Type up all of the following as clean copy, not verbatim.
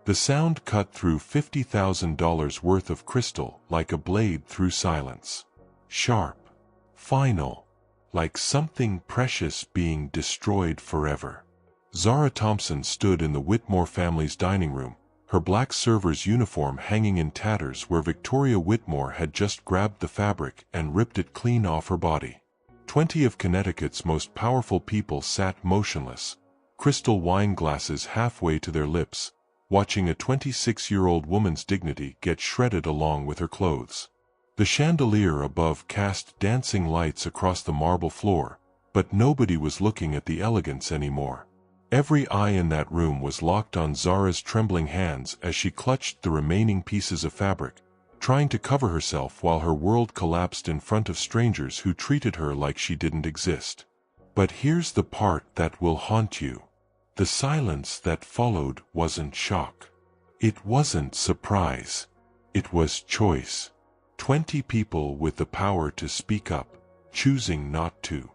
The sound cut through $50,000 worth of crystal like a blade through silence. Sharp. Final. Like something precious being destroyed forever. Zara Thompson stood in the Whitmore family's dining room, her black server's uniform hanging in tatters where Victoria Whitmore had just grabbed the fabric and ripped it clean off her body. 20 of Connecticut's most powerful people sat motionless, crystal wine glasses halfway to their lips, watching a 26-year-old woman's dignity get shredded along with her clothes. The chandelier above cast dancing lights across the marble floor, but nobody was looking at the elegance anymore. Every eye in that room was locked on Zara's trembling hands as she clutched the remaining pieces of fabric, trying to cover herself while her world collapsed in front of strangers who treated her like she didn't exist. But here's the part that will haunt you. The silence that followed wasn't shock. It wasn't surprise. It was choice. 20 people with the power to speak up, choosing not to.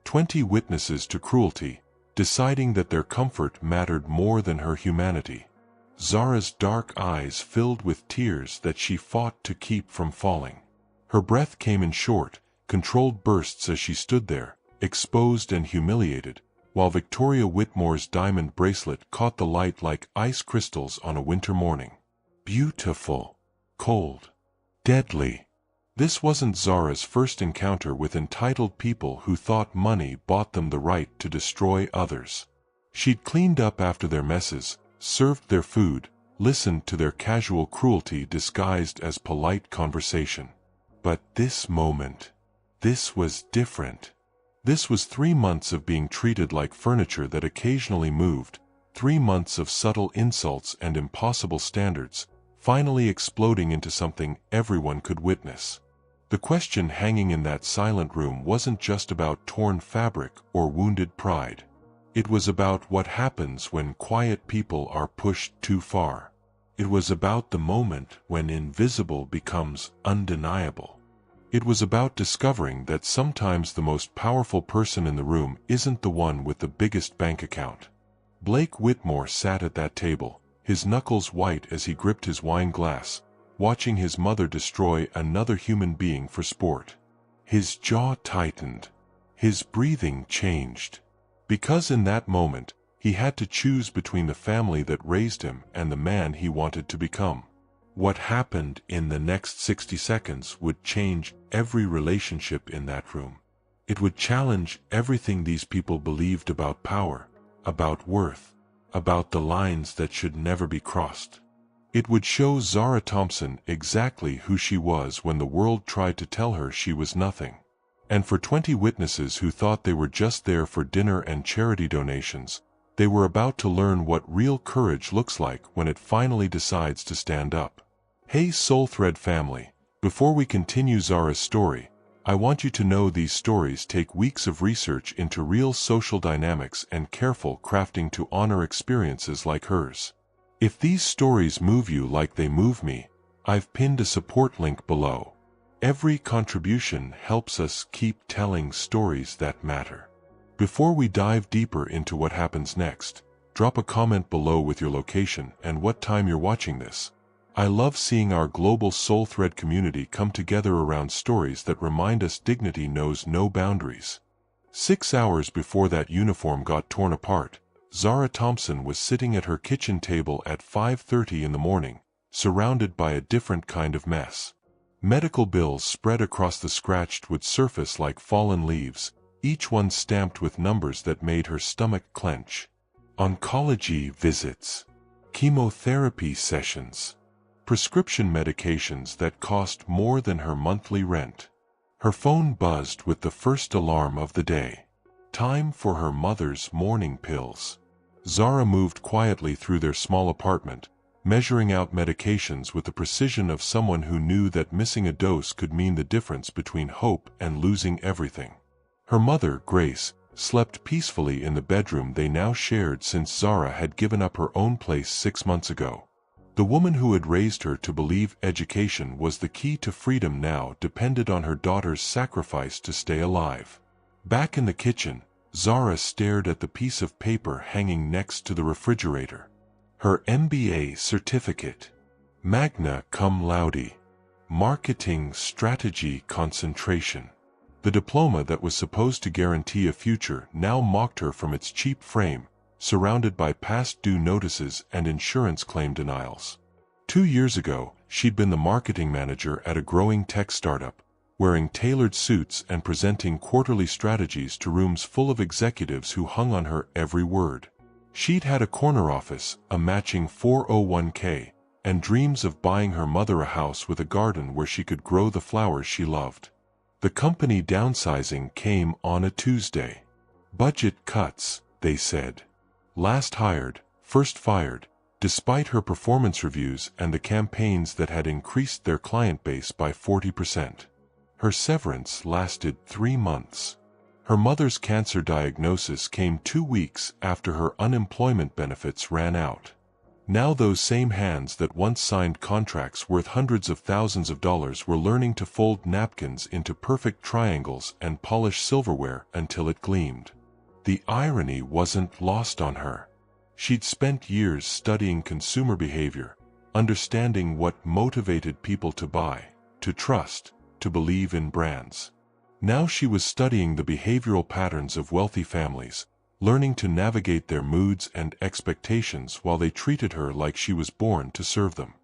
20 witnesses to cruelty, deciding that their comfort mattered more than her humanity. Zara's dark eyes filled with tears that she fought to keep from falling. Her breath came in short, controlled bursts as she stood there, exposed and humiliated, while Victoria Whitmore's diamond bracelet caught the light like ice crystals on a winter morning. Beautiful. Cold. Deadly. This wasn't Zara's first encounter with entitled people who thought money bought them the right to destroy others. She'd cleaned up after their messes, served their food, listened to their casual cruelty disguised as polite conversation. But this moment, this was different. This was 3 months of being treated like furniture that occasionally moved, 3 months of subtle insults and impossible standards, finally exploding into something everyone could witness. The question hanging in that silent room wasn't just about torn fabric or wounded pride. It was about what happens when quiet people are pushed too far. It was about the moment when invisible becomes undeniable. It was about discovering that sometimes the most powerful person in the room isn't the one with the biggest bank account. Blake Whitmore sat at that table, his knuckles white as he gripped his wine glass, watching his mother destroy another human being for sport. His jaw tightened. His breathing changed. Because in that moment, he had to choose between the family that raised him and the man he wanted to become. What happened in the next 60 seconds would change every relationship in that room. It would challenge everything these people believed about power, about worth, about the lines that should never be crossed. It would show Zara Thompson exactly who she was when the world tried to tell her she was nothing. And for 20 witnesses who thought they were just there for dinner and charity donations, they were about to learn what real courage looks like when it finally decides to stand up. Hey SoulThread family, before we continue Zara's story, I want you to know these stories take weeks of research into real social dynamics and careful crafting to honor experiences like hers. If these stories move you like they move me, I've pinned a support link below. Every contribution helps us keep telling stories that matter. Before we dive deeper into what happens next, drop a comment below with your location and what time you're watching this. I love seeing our global SoulThread community come together around stories that remind us dignity knows no boundaries. 6 hours before that uniform got torn apart, Zara Thompson was sitting at her kitchen table at 5:30 in the morning, surrounded by a different kind of mess. Medical bills spread across the scratched wood surface like fallen leaves, each one stamped with numbers that made her stomach clench. Oncology visits, chemotherapy sessions, prescription medications that cost more than her monthly rent. Her phone buzzed with the first alarm of the day. Time for her mother's morning pills. Zara moved quietly through their small apartment, measuring out medications with the precision of someone who knew that missing a dose could mean the difference between hope and losing everything. Her mother, Grace, slept peacefully in the bedroom they now shared since Zara had given up her own place 6 months ago. The woman who had raised her to believe education was the key to freedom now depended on her daughter's sacrifice to stay alive. Back in the kitchen, Zara stared at the piece of paper hanging next to the refrigerator. Her MBA certificate, magna cum laude, marketing strategy concentration. The diploma that was supposed to guarantee a future now mocked her from its cheap frame, surrounded by past due notices and insurance claim denials. 2 years ago, she'd been the marketing manager at a growing tech startup, wearing tailored suits and presenting quarterly strategies to rooms full of executives who hung on her every word. She'd had a corner office, a matching 401k, and dreams of buying her mother a house with a garden where she could grow the flowers she loved. The company downsizing came on a Tuesday. Budget cuts, they said. Last hired, first fired, despite her performance reviews and the campaigns that had increased their client base by 40%. Her severance lasted 3 months. Her mother's cancer diagnosis came 2 weeks after her unemployment benefits ran out. Now those same hands that once signed contracts worth hundreds of thousands of dollars were learning to fold napkins into perfect triangles and polish silverware until it gleamed. The irony wasn't lost on her. She'd spent years studying consumer behavior, understanding what motivated people to buy, to trust, to believe in brands. Now she was studying the behavioral patterns of wealthy families, learning to navigate their moods and expectations while they treated her like she was born to serve them.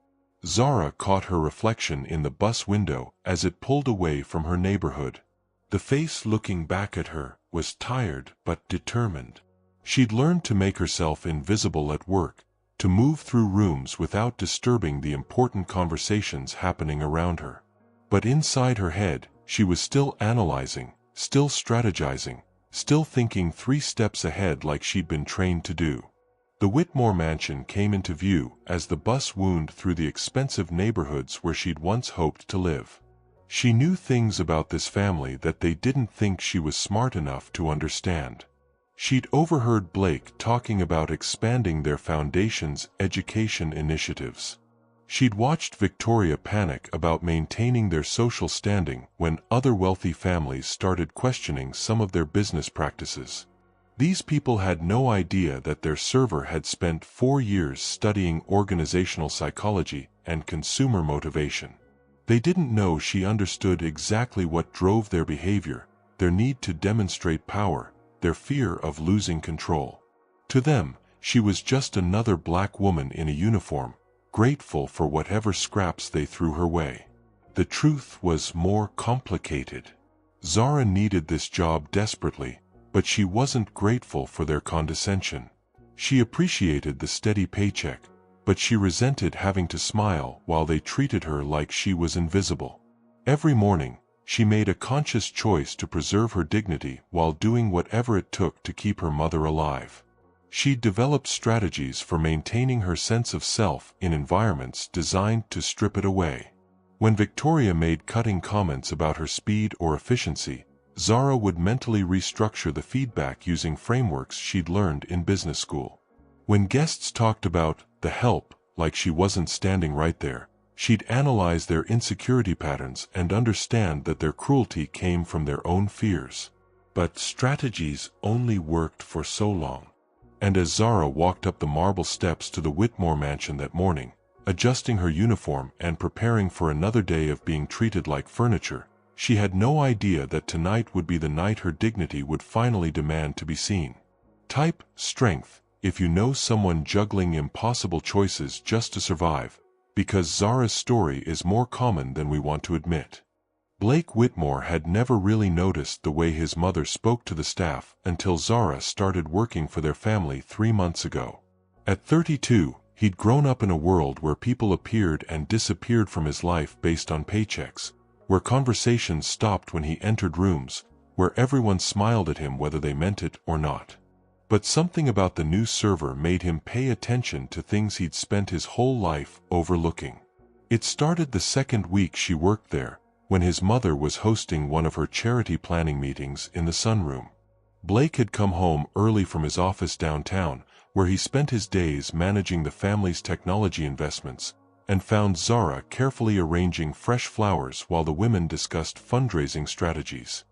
Zara caught her reflection in the bus window as it pulled away from her neighborhood. The face looking back at her was tired but determined. She'd learned to make herself invisible at work, to move through rooms without disturbing the important conversations happening around her. But inside her head, she was still analyzing, still strategizing, still thinking 3 steps ahead like she'd been trained to do. The Whitmore mansion came into view as the bus wound through the expensive neighborhoods where she'd once hoped to live. She knew things about this family that they didn't think she was smart enough to understand. She'd overheard Blake talking about expanding their foundation's education initiatives. She'd watched Victoria panic about maintaining their social standing when other wealthy families started questioning some of their business practices. These people had no idea that their server had spent 4 years studying organizational psychology and consumer motivation. They didn't know she understood exactly what drove their behavior, their need to demonstrate power, their fear of losing control. To them, she was just another black woman in a uniform, grateful for whatever scraps they threw her way. The truth was more complicated. Zara needed this job desperately, but she wasn't grateful for their condescension. She appreciated the steady paycheck, but she resented having to smile while they treated her like she was invisible. Every morning, she made a conscious choice to preserve her dignity while doing whatever it took to keep her mother alive. She developed strategies for maintaining her sense of self in environments designed to strip it away. When Victoria made cutting comments about her speed or efficiency, Zara would mentally restructure the feedback using frameworks she'd learned in business school. When guests talked about the help like she wasn't standing right there, she'd analyze their insecurity patterns and understand that their cruelty came from their own fears. But strategies only worked for so long. And as Zara walked up the marble steps to the Whitmore mansion that morning, adjusting her uniform and preparing for another day of being treated like furniture, she had no idea that tonight would be the night her dignity would finally demand to be seen. Type strength if you know someone juggling impossible choices just to survive, because Zara's story is more common than we want to admit. Blake Whitmore had never really noticed the way his mother spoke to the staff until Zara started working for their family 3 months ago. At 32, he'd grown up in a world where people appeared and disappeared from his life based on paychecks, where conversations stopped when he entered rooms, where everyone smiled at him whether they meant it or not. But something about the new server made him pay attention to things he'd spent his whole life overlooking. It started the second week she worked there, when his mother was hosting one of her charity planning meetings in the sunroom. Blake had come home early from his office downtown, where he spent his days managing the family's technology investments, and found Zara carefully arranging fresh flowers while the women discussed fundraising strategies.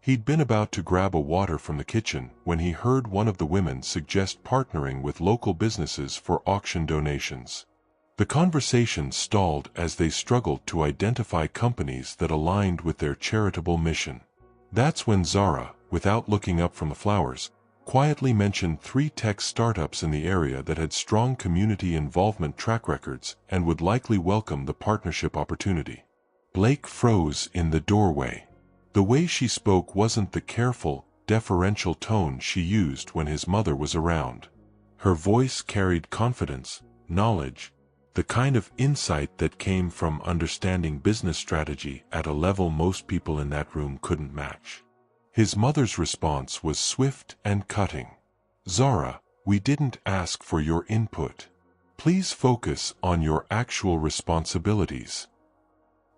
He'd been about to grab a water from the kitchen when he heard one of the women suggest partnering with local businesses for auction donations. The conversation stalled as they struggled to identify companies that aligned with their charitable mission. That's when Zara, without looking up from the flowers, quietly mentioned 3 tech startups in the area that had strong community involvement track records and would likely welcome the partnership opportunity. Blake froze in the doorway. The way she spoke wasn't the careful, deferential tone she used when his mother was around. Her voice carried confidence, knowledge, the kind of insight that came from understanding business strategy at a level most people in that room couldn't match. His mother's response was swift and cutting. "Zara, we didn't ask for your input. Please focus on your actual responsibilities."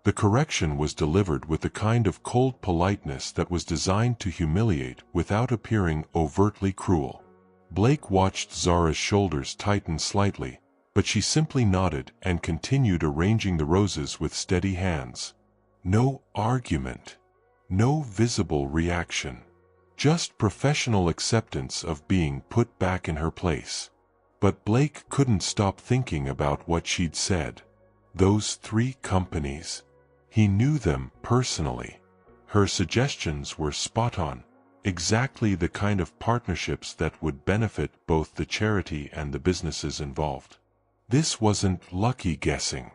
The correction was delivered with the kind of cold politeness that was designed to humiliate without appearing overtly cruel. Blake watched Zara's shoulders tighten slightly, but she simply nodded and continued arranging the roses with steady hands. No argument. No visible reaction. Just professional acceptance of being put back in her place. But Blake couldn't stop thinking about what she'd said. Those 3 companies. He knew them personally. Her suggestions were spot on, exactly the kind of partnerships that would benefit both the charity and the businesses involved. This wasn't lucky guessing.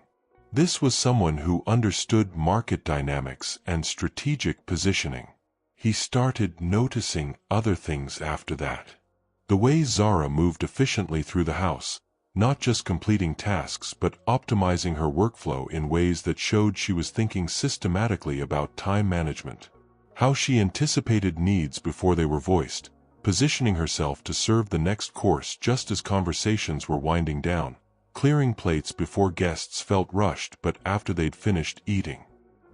This was someone who understood market dynamics and strategic positioning. He started noticing other things after that. The way Zara moved efficiently through the house, not just completing tasks but optimizing her workflow in ways that showed she was thinking systematically about time management. How she anticipated needs before they were voiced, positioning herself to serve the next course just as conversations were winding down, clearing plates before guests felt rushed but after they'd finished eating.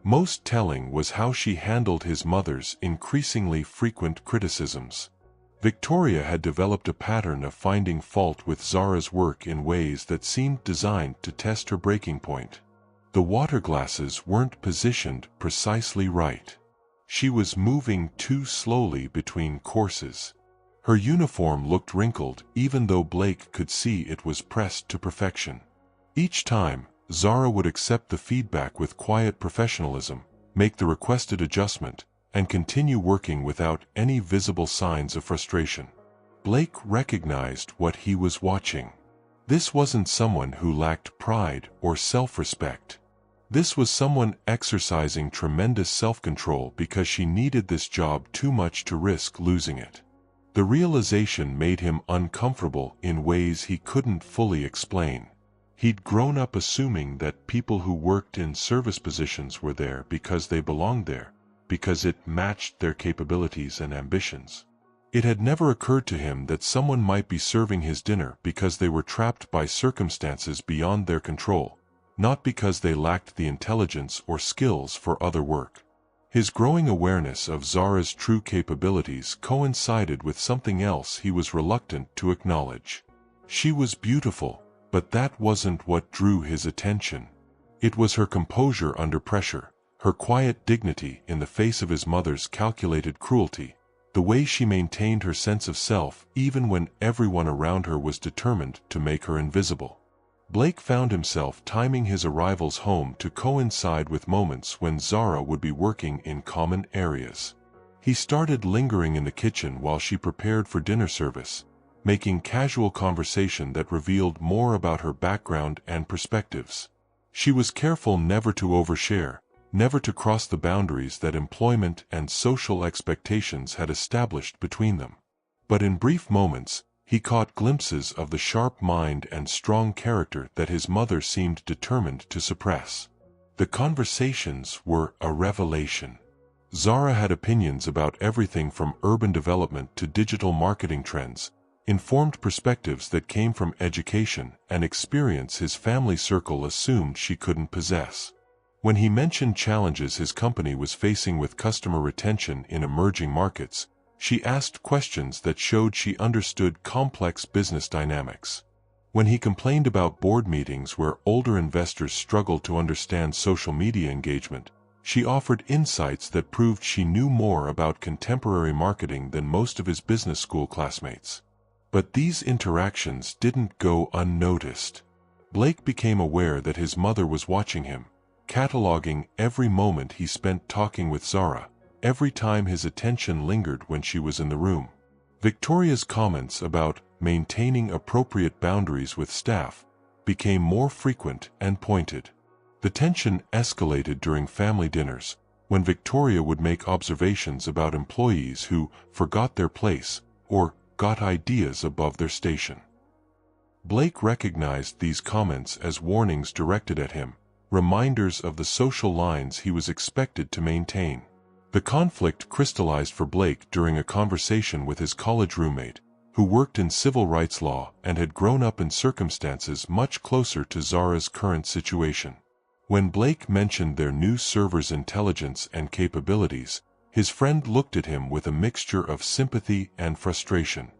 Most telling was how she handled his mother's increasingly frequent criticisms. Victoria had developed a pattern of finding fault with Zara's work in ways that seemed designed to test her breaking point. The water glasses weren't positioned precisely right. She was moving too slowly between courses. Her uniform looked wrinkled even though Blake could see it was pressed to perfection. Each time, Zara would accept the feedback with quiet professionalism, make the requested adjustment, and continue working without any visible signs of frustration. Blake recognized what he was watching. This wasn't someone who lacked pride or self-respect. This was someone exercising tremendous self-control because she needed this job too much to risk losing it. The realization made him uncomfortable in ways he couldn't fully explain. He'd grown up assuming that people who worked in service positions were there because they belonged there, because it matched their capabilities and ambitions. It had never occurred to him that someone might be serving his dinner because they were trapped by circumstances beyond their control, not because they lacked the intelligence or skills for other work. His growing awareness of Zara's true capabilities coincided with something else he was reluctant to acknowledge. She was beautiful, but that wasn't what drew his attention. It was her composure under pressure, her quiet dignity in the face of his mother's calculated cruelty, the way she maintained her sense of self even when everyone around her was determined to make her invisible. Blake found himself timing his arrivals home to coincide with moments when Zara would be working in common areas. He started lingering in the kitchen while she prepared for dinner service, making casual conversation that revealed more about her background and perspectives. She was careful never to overshare, never to cross the boundaries that employment and social expectations had established between them. But in brief moments, he caught glimpses of the sharp mind and strong character that his mother seemed determined to suppress. The conversations were a revelation. Zara had opinions about everything from urban development to digital marketing trends, informed perspectives that came from education and experience his family circle assumed she couldn't possess. When he mentioned challenges his company was facing with customer retention in emerging markets, she asked questions that showed she understood complex business dynamics. When he complained about board meetings where older investors struggled to understand social media engagement, She offered insights that proved she knew more about contemporary marketing than most of his business school classmates. But these interactions didn't go unnoticed. Blake became aware that his mother was watching him, cataloging every moment he spent talking with Zara, every time his attention lingered when she was in the room. Victoria's comments about maintaining appropriate boundaries with staff became more frequent and pointed. The tension escalated during family dinners, when Victoria would make observations about employees who forgot their place or got ideas above their station. Blake recognized these comments as warnings directed at him, reminders of the social lines he was expected to maintain. The conflict crystallized for Blake during a conversation with his college roommate, who worked in civil rights law and had grown up in circumstances much closer to Zara's current situation. When Blake mentioned their new server's intelligence and capabilities, his friend looked at him with a mixture of sympathy and frustration.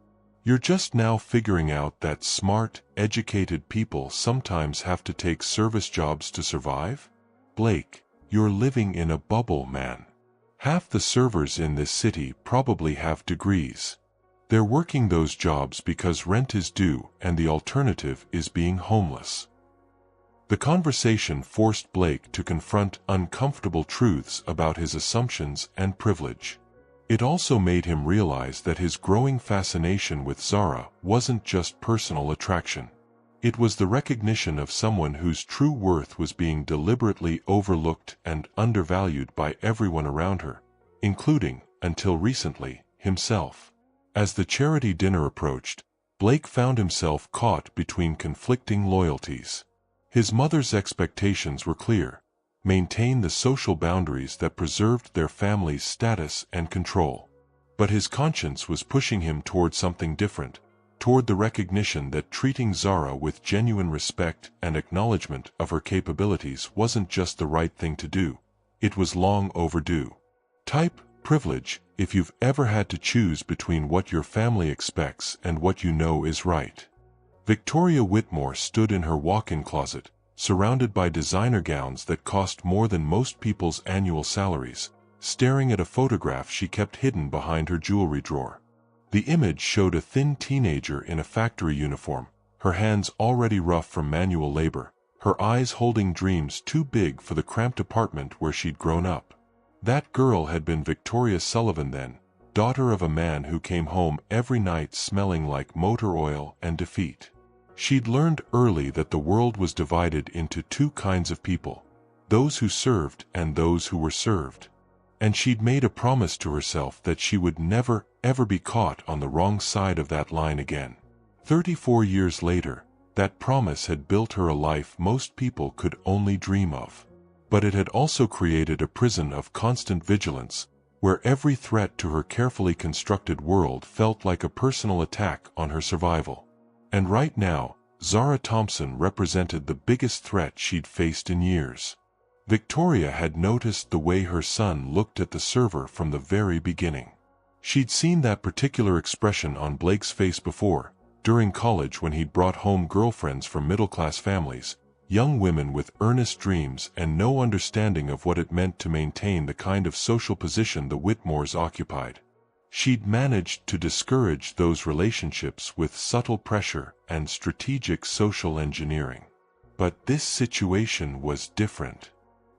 "You're just now figuring out that smart, educated people sometimes have to take service jobs to survive? Blake, you're living in a bubble, man. Half the servers in this city probably have degrees. They're working those jobs because rent is due and the alternative is being homeless." The conversation forced Blake to confront uncomfortable truths about his assumptions and privilege. It also made him realize that his growing fascination with Zara wasn't just personal attraction. It was the recognition of someone whose true worth was being deliberately overlooked and undervalued by everyone around her, including, until recently, himself. As the charity dinner approached, Blake found himself caught between conflicting loyalties. His mother's expectations were clear: maintain the social boundaries that preserved their family's status and control. But his conscience was pushing him toward something different, toward the recognition that treating Zara with genuine respect and acknowledgement of her capabilities wasn't just the right thing to do, it was long overdue. Type privilege if you've ever had to choose between what your family expects and what you know is right. Victoria Whitmore stood in her walk-in closet, surrounded by designer gowns that cost more than most people's annual salaries, staring at a photograph she kept hidden behind her jewelry drawer. The image showed a thin teenager in a factory uniform, her hands already rough from manual labor, her eyes holding dreams too big for the cramped apartment where she'd grown up. That girl had been Victoria Sullivan then, daughter of a man who came home every night smelling like motor oil and defeat. She'd learned early that the world was divided into two kinds of people: those who served and those who were served. And she'd made a promise to herself that she would never, ever be caught on the wrong side of that line again. 34 years later, that promise had built her a life most people could only dream of. But it had also created a prison of constant vigilance, where every threat to her carefully constructed world felt like a personal attack on her survival. And right now, Zara Thompson represented the biggest threat she'd faced in years. Victoria had noticed the way her son looked at the server from the very beginning. She'd seen that particular expression on Blake's face before, during college when he'd brought home girlfriends from middle-class families, young women with earnest dreams and no understanding of what it meant to maintain the kind of social position the Whitmores occupied. She'd managed to discourage those relationships with subtle pressure and strategic social engineering. But this situation was different.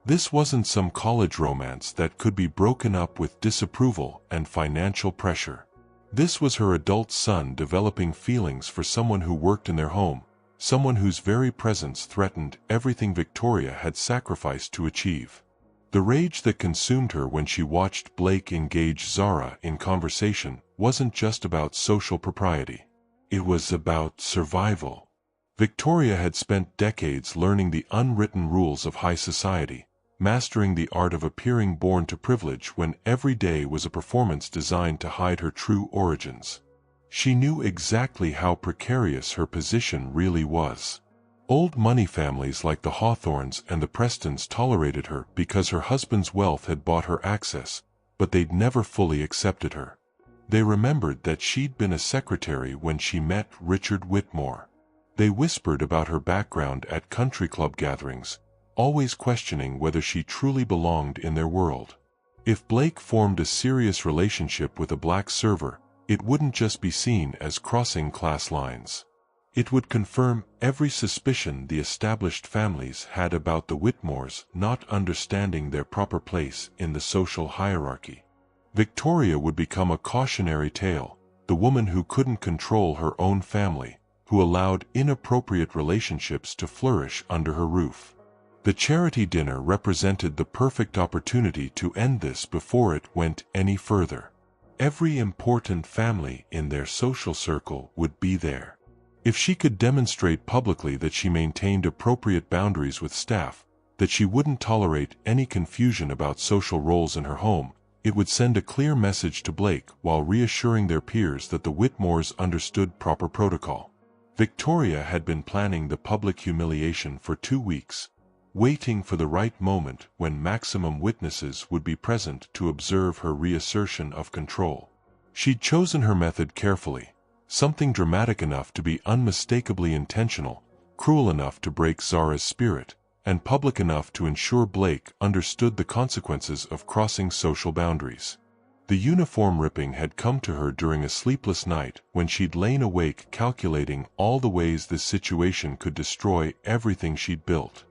This wasn't some college romance that could be broken up with disapproval and financial pressure. This was her adult son developing feelings for someone who worked in their home, someone whose very presence threatened everything Victoria had sacrificed to achieve. The rage that consumed her when she watched Blake engage Zara in conversation wasn't just about social propriety. It was about survival. Victoria had spent decades learning the unwritten rules of high society, mastering the art of appearing born to privilege when every day was a performance designed to hide her true origins. She knew exactly how precarious her position really was. Old money families like the Hawthorns and the Prestons tolerated her because her husband's wealth had bought her access, but they'd never fully accepted her. They remembered that she'd been a secretary when she met Richard Whitmore. They whispered about her background at country club gatherings, always questioning whether she truly belonged in their world. If Blake formed a serious relationship with a black server, it wouldn't just be seen as crossing class lines. It would confirm every suspicion the established families had about the Whitmores not understanding their proper place in the social hierarchy. Victoria would become a cautionary tale, the woman who couldn't control her own family, who allowed inappropriate relationships to flourish under her roof. The charity dinner represented the perfect opportunity to end this before it went any further. Every important family in their social circle would be there. If she could demonstrate publicly that she maintained appropriate boundaries with staff, that she wouldn't tolerate any confusion about social roles in her home, it would send a clear message to Blake while reassuring their peers that the Whitmores understood proper protocol. Victoria had been planning the public humiliation for 2 weeks, waiting for the right moment when maximum witnesses would be present to observe her reassertion of control. She'd chosen her method carefully, something dramatic enough to be unmistakably intentional, cruel enough to break Zara's spirit, and public enough to ensure Blake understood the consequences of crossing social boundaries. The uniform ripping had come to her during a sleepless night when she'd lain awake calculating all the ways this situation could destroy everything she'd built.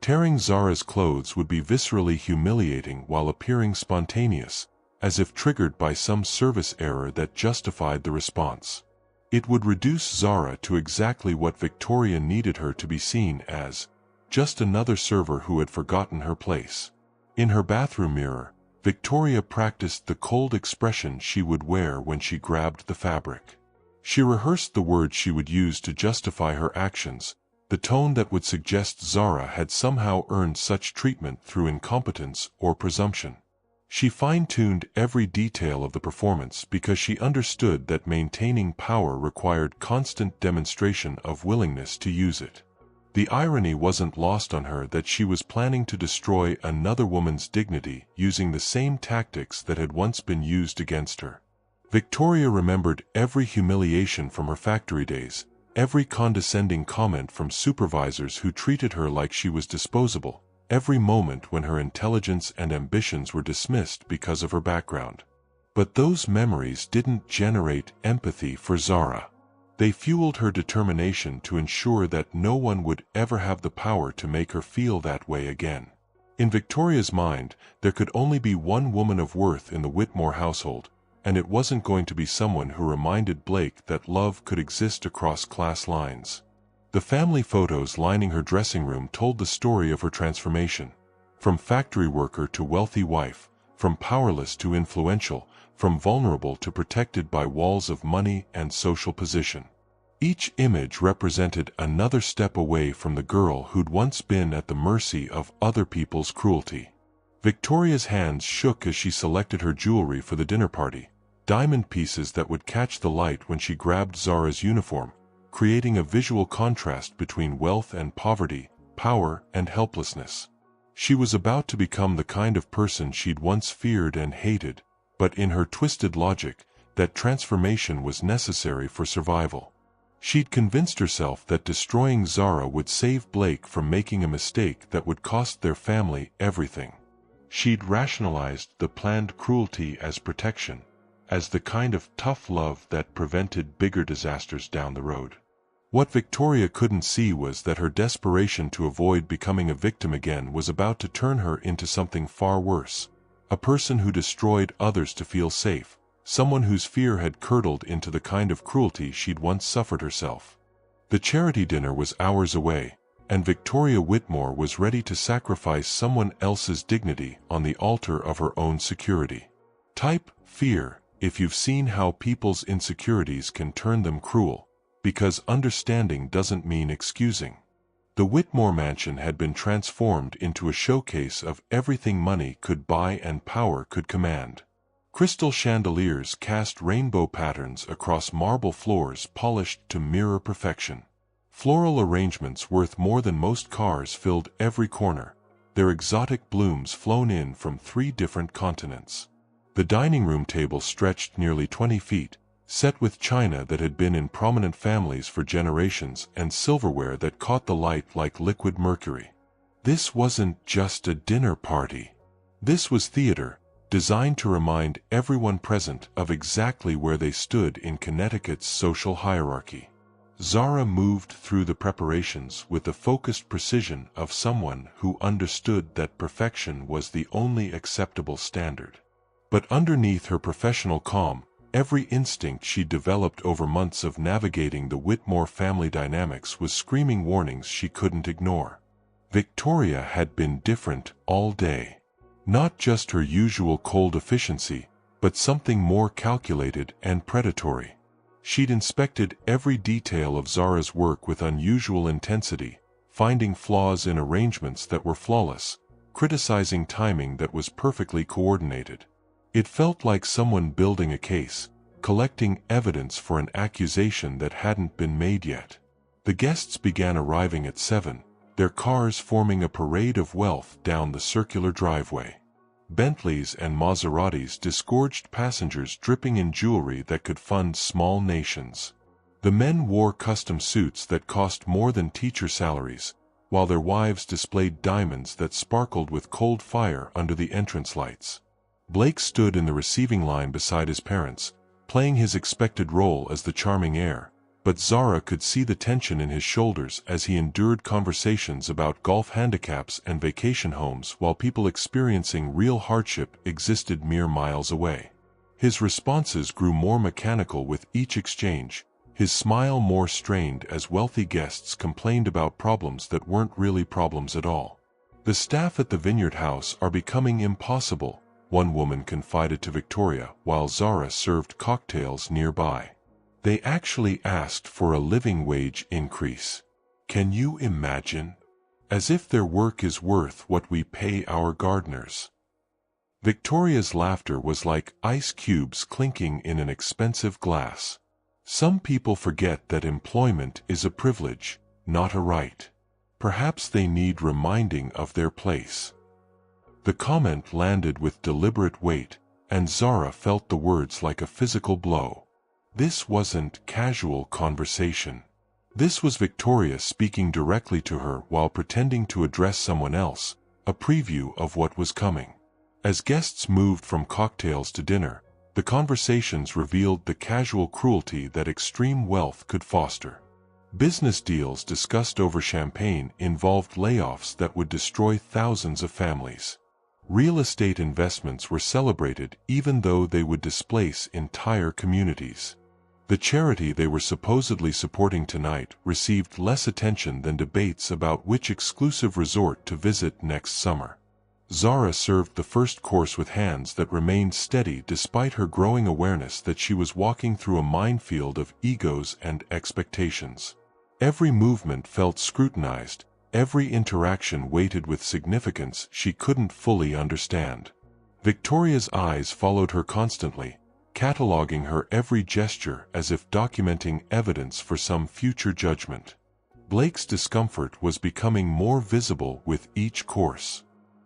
Tearing Zara's clothes would be viscerally humiliating while appearing spontaneous, as if triggered by some service error that justified the response. It would reduce Zara to exactly what Victoria needed her to be seen as, just another server who had forgotten her place. In her bathroom mirror, Victoria practiced the cold expression she would wear when she grabbed the fabric. She rehearsed the words she would use to justify her actions, the tone that would suggest Zara had somehow earned such treatment through incompetence or presumption. She fine-tuned every detail of the performance because she understood that maintaining power required constant demonstration of willingness to use it. The irony wasn't lost on her that she was planning to destroy another woman's dignity using the same tactics that had once been used against her. Victoria remembered every humiliation from her factory days, every condescending comment from supervisors who treated her like she was disposable, every moment when her intelligence and ambitions were dismissed because of her background. But those memories didn't generate empathy for Zara. They fueled her determination to ensure that no one would ever have the power to make her feel that way again. In Victoria's mind, there could only be one woman of worth in the Whitmore household, and it wasn't going to be someone who reminded Blake that love could exist across class lines. The family photos lining her dressing room told the story of her transformation. From factory worker to wealthy wife, from powerless to influential, from vulnerable to protected by walls of money and social position. Each image represented another step away from the girl who'd once been at the mercy of other people's cruelty. Victoria's hands shook as she selected her jewelry for the dinner party, diamond pieces that would catch the light when she grabbed Zara's uniform, creating a visual contrast between wealth and poverty, power and helplessness. She was about to become the kind of person she'd once feared and hated, but in her twisted logic, that transformation was necessary for survival. She'd convinced herself that destroying Zara would save Blake from making a mistake that would cost their family everything. She'd rationalized the planned cruelty as protection, as the kind of tough love that prevented bigger disasters down the road. What Victoria couldn't see was that her desperation to avoid becoming a victim again was about to turn her into something far worse. A person who destroyed others to feel safe, someone whose fear had curdled into the kind of cruelty she'd once suffered herself. The charity dinner was hours away, and Victoria Whitmore was ready to sacrifice someone else's dignity on the altar of her own security. Type fear if you've seen how people's insecurities can turn them cruel, because understanding doesn't mean excusing. The Whitmore mansion had been transformed into a showcase of everything money could buy and power could command. Crystal chandeliers cast rainbow patterns across marble floors polished to mirror perfection. Floral arrangements worth more than most cars filled every corner, their exotic blooms flown in from 3 different continents. The dining room table stretched nearly 20 feet, set with china that had been in prominent families for generations and silverware that caught the light like liquid mercury. This wasn't just a dinner party. This was theater, designed to remind everyone present of exactly where they stood in Connecticut's social hierarchy. Zara moved through the preparations with the focused precision of someone who understood that perfection was the only acceptable standard. But underneath her professional calm, every instinct she developed over months of navigating the Whitmore family dynamics was screaming warnings she couldn't ignore. Victoria had been different all day. Not just her usual cold efficiency, but something more calculated and predatory. She'd inspected every detail of Zara's work with unusual intensity, finding flaws in arrangements that were flawless, criticizing timing that was perfectly coordinated. It felt like someone building a case, collecting evidence for an accusation that hadn't been made yet. The guests began arriving at 7, their cars forming a parade of wealth down the circular driveway. Bentleys and Maseratis disgorged passengers dripping in jewelry that could fund small nations. The men wore custom suits that cost more than teacher salaries, while their wives displayed diamonds that sparkled with cold fire under the entrance lights. Blake stood in the receiving line beside his parents, playing his expected role as the charming heir, but Zara could see the tension in his shoulders as he endured conversations about golf handicaps and vacation homes while people experiencing real hardship existed mere miles away. His responses grew more mechanical with each exchange, his smile more strained as wealthy guests complained about problems that weren't really problems at all. "The staff at the Vineyard House are becoming impossible," one woman confided to Victoria while Zara served cocktails nearby. "They actually asked for a living wage increase. Can you imagine? As if their work is worth what we pay our gardeners." Victoria's laughter was like ice cubes clinking in an expensive glass. Some people forget that employment is a privilege, not a right. Perhaps they need reminding of their place. The comment landed with deliberate weight, and Zara felt the words like a physical blow. This wasn't casual conversation. This was Victoria speaking directly to her while pretending to address someone else, a preview of what was coming. As guests moved from cocktails to dinner, the conversations revealed the casual cruelty that extreme wealth could foster. Business deals discussed over champagne involved layoffs that would destroy thousands of families. Real estate investments were celebrated even though they would displace entire communities. The charity they were supposedly supporting tonight received less attention than debates about which exclusive resort to visit next summer. Zara served the first course with hands that remained steady despite her growing awareness that she was walking through a minefield of egos and expectations. Every movement felt scrutinized, every interaction weighted with significance she couldn't fully understand. Victoria's eyes followed her constantly, cataloging her every gesture as if documenting evidence for some future judgment. Blake's discomfort was becoming more visible with each course.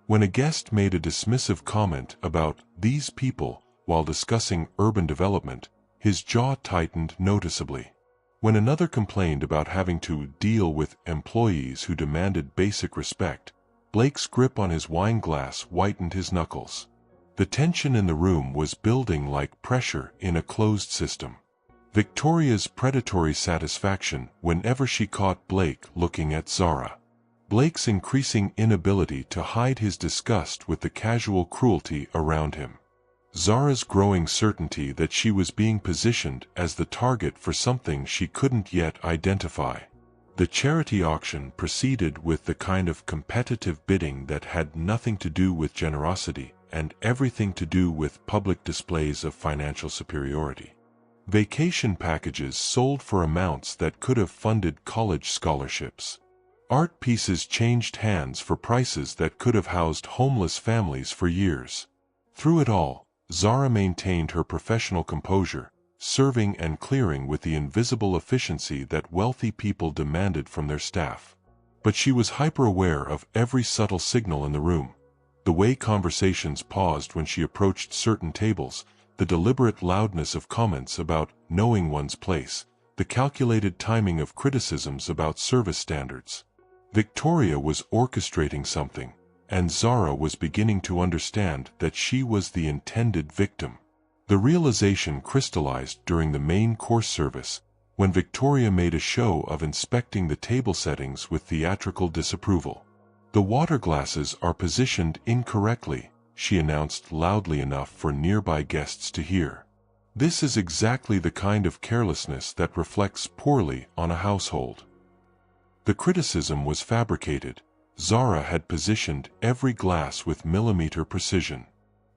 When a guest made a dismissive comment about "these people" while discussing urban development, his jaw tightened noticeably. When another complained about having to deal with employees who demanded basic respect, Blake's grip on his wine glass whitened his knuckles. The tension in the room was building like pressure in a closed system. Victoria's predatory satisfaction whenever she caught Blake looking at Zara. Blake's increasing inability to hide his disgust with the casual cruelty around him. Zara's growing certainty that she was being positioned as the target for something she couldn't yet identify. The charity auction proceeded with the kind of competitive bidding that had nothing to do with generosity and everything to do with public displays of financial superiority. Vacation packages sold for amounts that could have funded college scholarships. Art pieces changed hands for prices that could have housed homeless families for years. Through it all, Zara maintained her professional composure, serving and clearing with the invisible efficiency that wealthy people demanded from their staff. But she was hyper-aware of every subtle signal in the room. The way conversations paused when she approached certain tables, the deliberate loudness of comments about knowing one's place, the calculated timing of criticisms about service standards. Victoria was orchestrating something, and Zara was beginning to understand that she was the intended victim. The realization crystallized during the main course service, when Victoria made a show of inspecting the table settings with theatrical disapproval. "The water glasses are positioned incorrectly," she announced loudly enough for nearby guests to hear. This is exactly the kind of carelessness that reflects poorly on a household. The criticism was fabricated. Zara had positioned every glass with millimeter precision.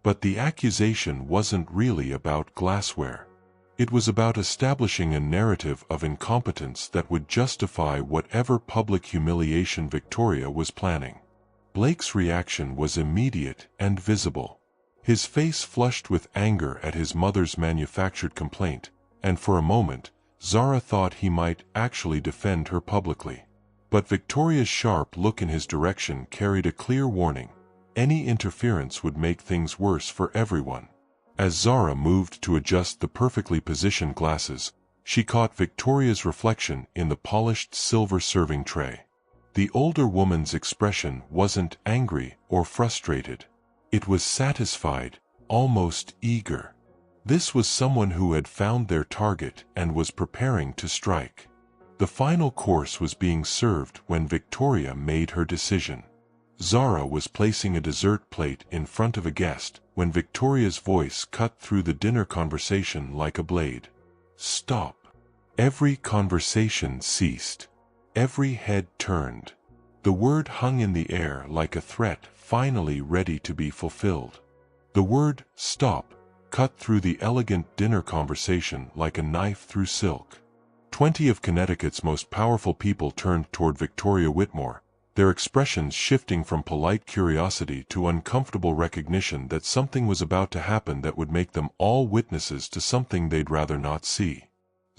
But the accusation wasn't really about glassware. It was about establishing a narrative of incompetence that would justify whatever public humiliation Victoria was planning. Blake's reaction was immediate and visible. His face flushed with anger at his mother's manufactured complaint, and for a moment, Zara thought he might actually defend her publicly. But Victoria's sharp look in his direction carried a clear warning. Any interference would make things worse for everyone. As Zara moved to adjust the perfectly positioned glasses, she caught Victoria's reflection in the polished silver serving tray. The older woman's expression wasn't angry or frustrated. It was satisfied, almost eager. This was someone who had found their target and was preparing to strike. The final course was being served when Victoria made her decision. Zara was placing a dessert plate in front of a guest when Victoria's voice cut through the dinner conversation like a blade. "Stop." Every conversation ceased. Every head turned. The word hung in the air like a threat finally ready to be fulfilled. The word "stop" cut through the elegant dinner conversation like a knife through silk. 20 of Connecticut's most powerful people turned toward Victoria Whitmore, their expressions shifting from polite curiosity to uncomfortable recognition that something was about to happen that would make them all witnesses to something they'd rather not see.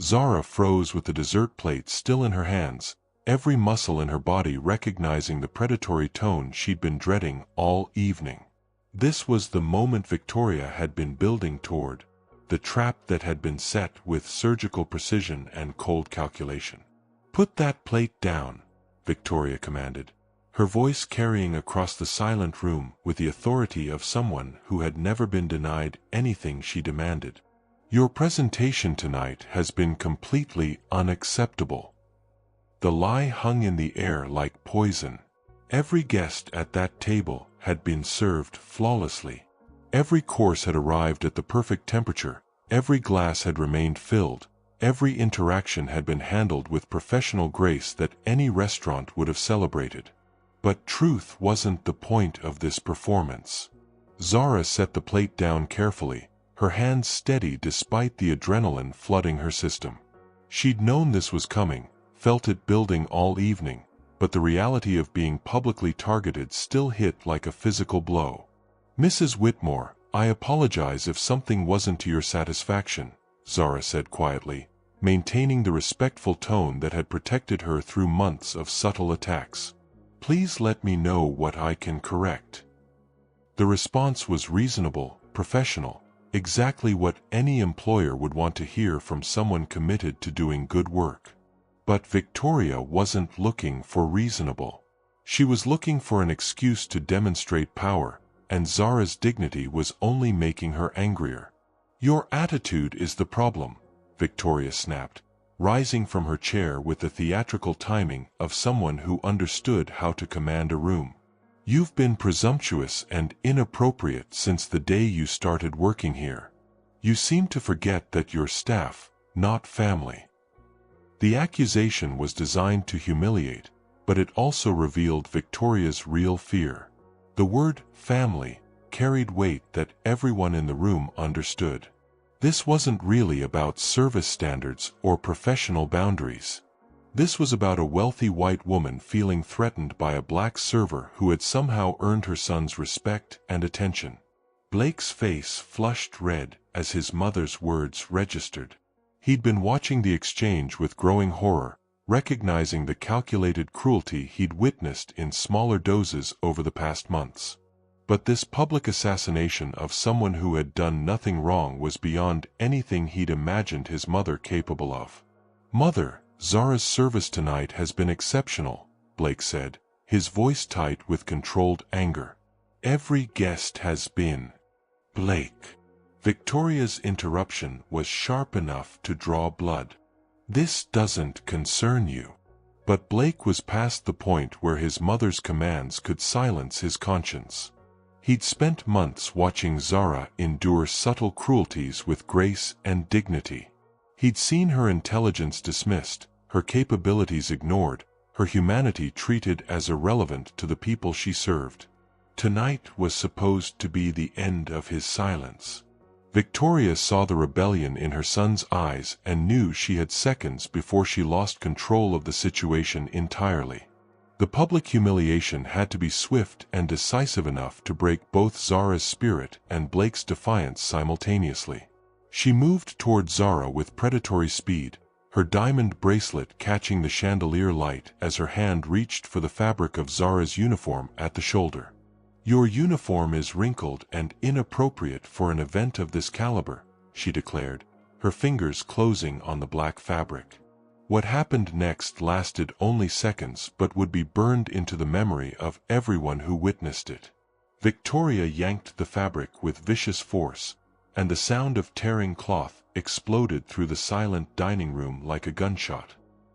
Zara froze with the dessert plate still in her hands, every muscle in her body recognizing the predatory tone she'd been dreading all evening. This was the moment Victoria had been building toward, the trap that had been set with surgical precision and cold calculation. "Put that plate down," Victoria commanded, her voice carrying across the silent room with the authority of someone who had never been denied anything she demanded. "Your presentation tonight has been completely unacceptable." The lie hung in the air like poison. Every guest at that table had been served flawlessly. Every course had arrived at the perfect temperature, every glass had remained filled, every interaction had been handled with professional grace that any restaurant would have celebrated. But truth wasn't the point of this performance. Zara set the plate down carefully, her hands steady despite the adrenaline flooding her system. She'd known this was coming, felt it building all evening, but the reality of being publicly targeted still hit like a physical blow. "Mrs. Whitmore, I apologize if something wasn't to your satisfaction," Zara said quietly, maintaining the respectful tone that had protected her through months of subtle attacks. "Please let me know what I can correct." The response was reasonable, professional, exactly what any employer would want to hear from someone committed to doing good work. But Victoria wasn't looking for reasonable. She was looking for an excuse to demonstrate power, and Zara's dignity was only making her angrier. "Your attitude is the problem," Victoria snapped, rising from her chair with the theatrical timing of someone who understood how to command a room. "You've been presumptuous and inappropriate since the day you started working here. You seem to forget that you're staff, not family." The accusation was designed to humiliate, but it also revealed Victoria's real fear. The word "family" carried weight that everyone in the room understood. This wasn't really about service standards or professional boundaries. This was about a wealthy white woman feeling threatened by a black server who had somehow earned her son's respect and attention. Blake's face flushed red as his mother's words registered. He'd been watching the exchange with growing horror, recognizing the calculated cruelty he'd witnessed in smaller doses over the past months. But this public assassination of someone who had done nothing wrong was beyond anything he'd imagined his mother capable of. "Mother, Zara's service tonight has been exceptional," Blake said, his voice tight with controlled anger. Every guest has been. Blake. Victoria's interruption was sharp enough to draw blood. This doesn't concern you. But Blake was past the point where his mother's commands could silence his conscience. He'd spent months watching Zara endure subtle cruelties with grace and dignity. He'd seen her intelligence dismissed, her capabilities ignored, her humanity treated as irrelevant to the people she served. Tonight was supposed to be the end of his silence. Victoria saw the rebellion in her son's eyes and knew she had seconds before she lost control of the situation entirely. The public humiliation had to be swift and decisive enough to break both Zara's spirit and Blake's defiance simultaneously. She moved toward Zara with predatory speed, her diamond bracelet catching the chandelier light as her hand reached for the fabric of Zara's uniform at the shoulder. "Your uniform is wrinkled and inappropriate for an event of this caliber," she declared, her fingers closing on the black fabric. What happened next lasted only seconds but would be burned into the memory of everyone who witnessed it. Victoria yanked the fabric with vicious force, and the sound of tearing cloth exploded through the silent dining room like a gunshot.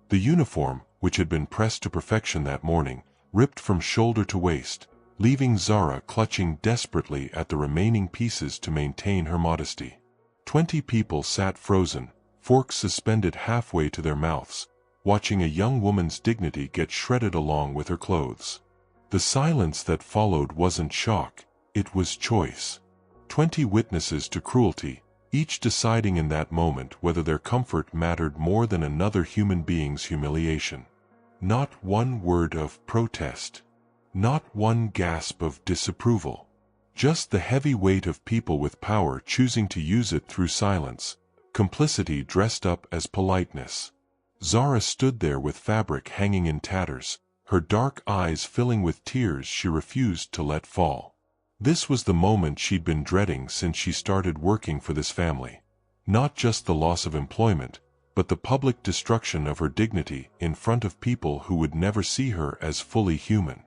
The uniform, which had been pressed to perfection that morning, ripped from shoulder to waist, leaving Zara clutching desperately at the remaining pieces to maintain her modesty. 20 people sat frozen, forks suspended halfway to their mouths, watching a young woman's dignity get shredded along with her clothes. The silence that followed wasn't shock, it was choice. 20 witnesses to cruelty, each deciding in that moment whether their comfort mattered more than another human being's humiliation. Not one word of protest. Not one gasp of disapproval. Just the heavy weight of people with power choosing to use it through silence, complicity dressed up as politeness. Zara stood there with fabric hanging in tatters, her dark eyes filling with tears she refused to let fall. This was the moment she'd been dreading since she started working for this family. Not just the loss of employment, but the public destruction of her dignity in front of people who would never see her as fully human.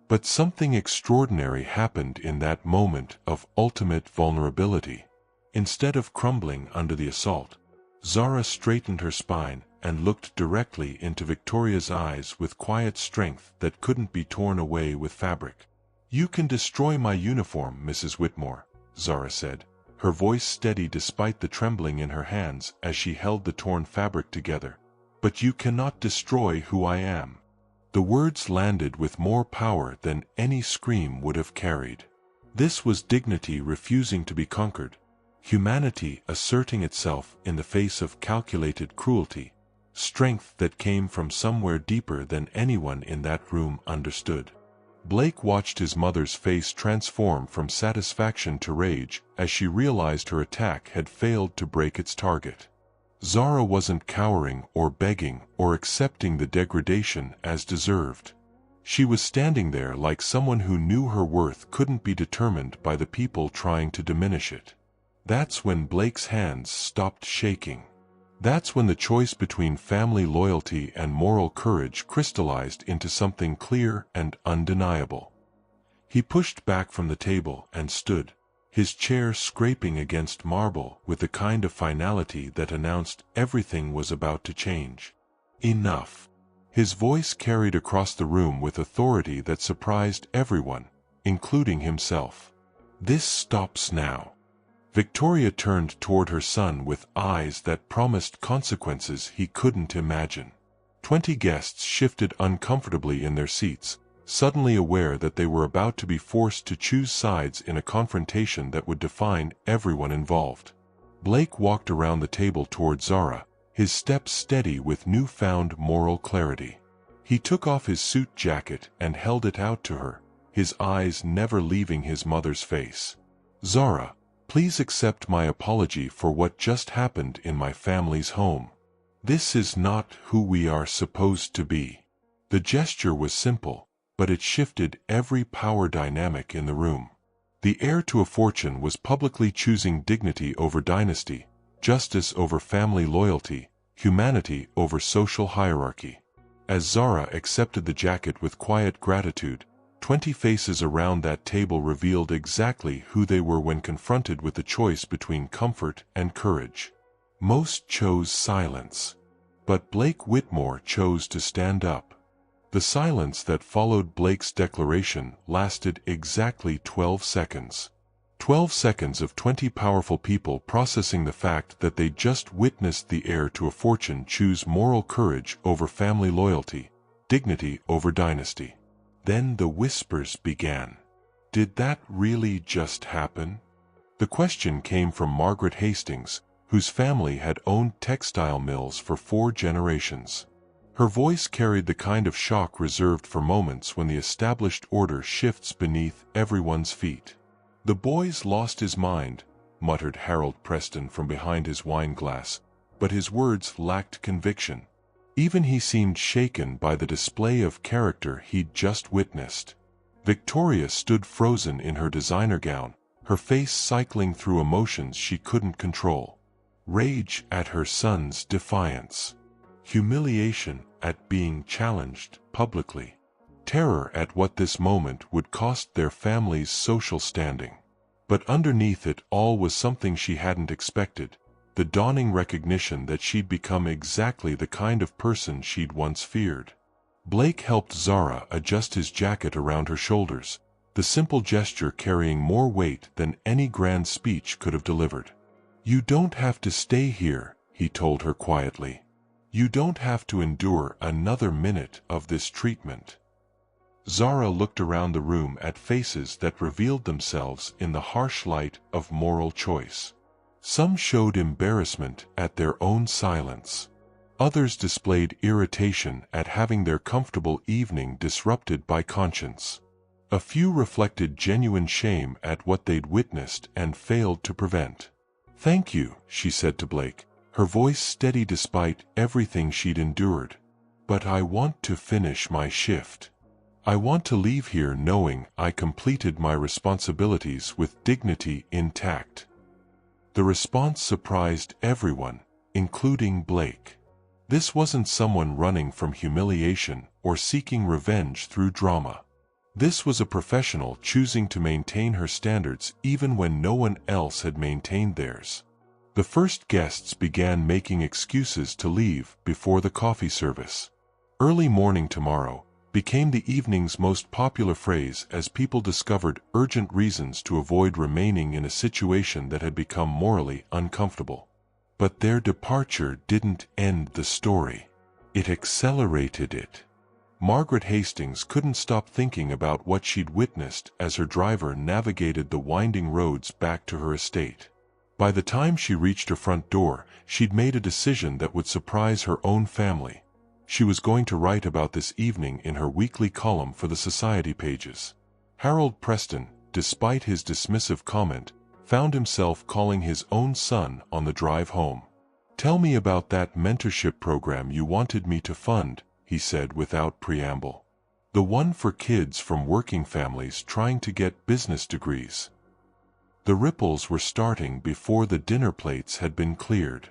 But something extraordinary happened in that moment of ultimate vulnerability. Instead of crumbling under the assault, Zara straightened her spine and looked directly into Victoria's eyes with quiet strength that couldn't be torn away with fabric. "You can destroy my uniform, Mrs. Whitmore," Zara said, her voice steady despite the trembling in her hands as she held the torn fabric together. "But you cannot destroy who I am." The words landed with more power than any scream would have carried. This was dignity refusing to be conquered, humanity asserting itself in the face of calculated cruelty, strength that came from somewhere deeper than anyone in that room understood. Blake watched his mother's face transform from satisfaction to rage as she realized her attack had failed to break its target. Zara wasn't cowering or begging or accepting the degradation as deserved. She was standing there like someone who knew her worth couldn't be determined by the people trying to diminish it. That's when Blake's hands stopped shaking. That's when the choice between family loyalty and moral courage crystallized into something clear and undeniable. He pushed back from the table and stood, his chair scraping against marble with the kind of finality that announced everything was about to change. "Enough." His voice carried across the room with authority that surprised everyone, including himself. "This stops now." Victoria turned toward her son with eyes that promised consequences he couldn't imagine. 20 guests shifted uncomfortably in their seats, suddenly aware that they were about to be forced to choose sides in a confrontation that would define everyone involved. Blake walked around the table toward Zara, his steps steady with newfound moral clarity. He took off his suit jacket and held it out to her, his eyes never leaving his mother's face. "Zara, please accept my apology for what just happened in my family's home. This is not who we are supposed to be." The gesture was simple, but it shifted every power dynamic in the room. The heir to a fortune was publicly choosing dignity over dynasty, justice over family loyalty, humanity over social hierarchy. As Zara accepted the jacket with quiet gratitude, 20 faces around that table revealed exactly who they were when confronted with the choice between comfort and courage. Most chose silence. But Blake Whitmore chose to stand up. The silence that followed Blake's declaration lasted exactly 12 seconds. 12 seconds of 20 powerful people processing the fact that they just witnessed the heir to a fortune choose moral courage over family loyalty, dignity over dynasty. Then the whispers began. Did that really just happen? The question came from Margaret Hastings, whose family had owned textile mills for 4 generations. Her voice carried the kind of shock reserved for moments when the established order shifts beneath everyone's feet. "The boy's lost his mind," muttered Harold Preston from behind his wine glass, but his words lacked conviction. Even he seemed shaken by the display of character he'd just witnessed. Victoria stood frozen in her designer gown, her face cycling through emotions she couldn't control. Rage at her son's defiance. Humiliation at being challenged publicly. Terror at what this moment would cost their family's social standing. But underneath it all was something she hadn't expected, the dawning recognition that she'd become exactly the kind of person she'd once feared. Blake helped Zara adjust his jacket around her shoulders, the simple gesture carrying more weight than any grand speech could have delivered. "You don't have to stay here," he told her quietly. "You don't have to endure another minute of this treatment." Zara looked around the room at faces that revealed themselves in the harsh light of moral choice. Some showed embarrassment at their own silence. Others displayed irritation at having their comfortable evening disrupted by conscience. A few reflected genuine shame at what they'd witnessed and failed to prevent. "Thank you," she said to Blake, her voice steady despite everything she'd endured. "But I want to finish my shift. I want to leave here knowing I completed my responsibilities with dignity intact." The response surprised everyone, including Blake. This wasn't someone running from humiliation or seeking revenge through drama. This was a professional choosing to maintain her standards even when no one else had maintained theirs. The first guests began making excuses to leave before the coffee service. "Early morning tomorrow" became the evening's most popular phrase as people discovered urgent reasons to avoid remaining in a situation that had become morally uncomfortable. But their departure didn't end the story. It accelerated it. Margaret Hastings couldn't stop thinking about what she'd witnessed as her driver navigated the winding roads back to her estate. By the time she reached her front door, she'd made a decision that would surprise her own family. She was going to write about this evening in her weekly column for the society pages. Harold Preston, despite his dismissive comment, found himself calling his own son on the drive home. "Tell me about that mentorship program you wanted me to fund," he said without preamble. "The one for kids from working families trying to get business degrees." The ripples were starting before the dinner plates had been cleared.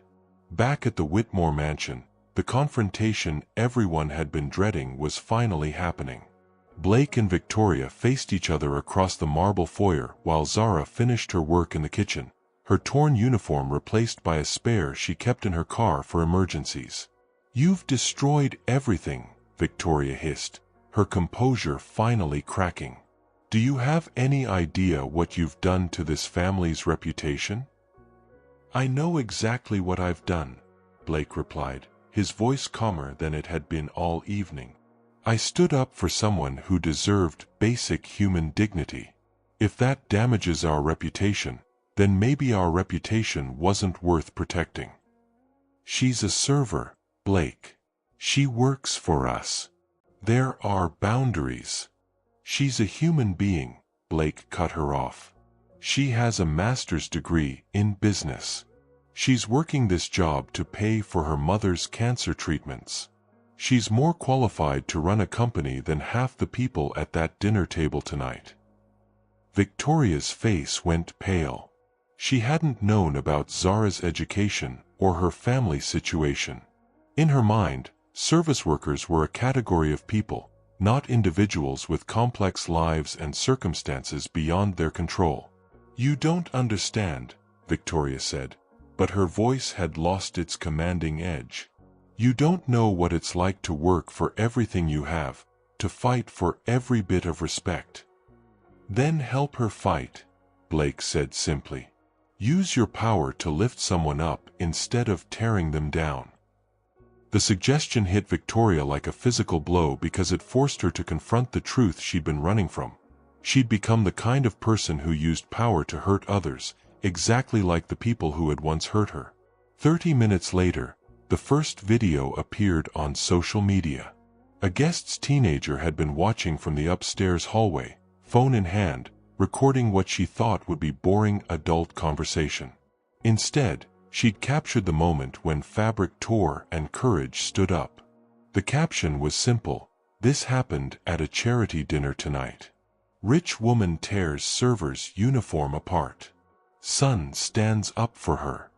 Back at the Whitmore mansion, the confrontation everyone had been dreading was finally happening. Blake and Victoria faced each other across the marble foyer while Zara finished her work in the kitchen, her torn uniform replaced by a spare she kept in her car for emergencies. "You've destroyed everything," Victoria hissed, her composure finally cracking. "Do you have any idea what you've done to this family's reputation?" "I know exactly what I've done," Blake replied, his voice calmer than it had been all evening. "I stood up for someone who deserved basic human dignity. If that damages our reputation, then maybe our reputation wasn't worth protecting." "She's a server, Blake. She works for us. There are boundaries." "She's a human being," Blake cut her off. "She has a master's degree in business. She's working this job to pay for her mother's cancer treatments. She's more qualified to run a company than half the people at that dinner table tonight." Victoria's face went pale. She hadn't known about Zara's education or her family situation. In her mind, Service workers were a category of people, not individuals with complex lives and circumstances beyond their control. "You don't understand," Victoria said, but her voice had lost its commanding edge. "You don't know what it's like to work for everything you have, to fight for every bit of respect." "Then help her fight," Blake said simply. "Use your power to lift someone up instead of tearing them down." The suggestion hit Victoria like a physical blow because it forced her to confront the truth she'd been running from. She'd become the kind of person who used power to hurt others, exactly like the people who had once hurt her. 30 minutes later, the first video appeared on social media. A guest's teenager had been watching from the upstairs hallway, phone in hand, recording what she thought would be boring adult conversation. Instead, she'd captured the moment when fabric tore and courage stood up. The caption was simple: "This happened at a charity dinner tonight. Rich woman tears server's uniform apart. Son stands up for her.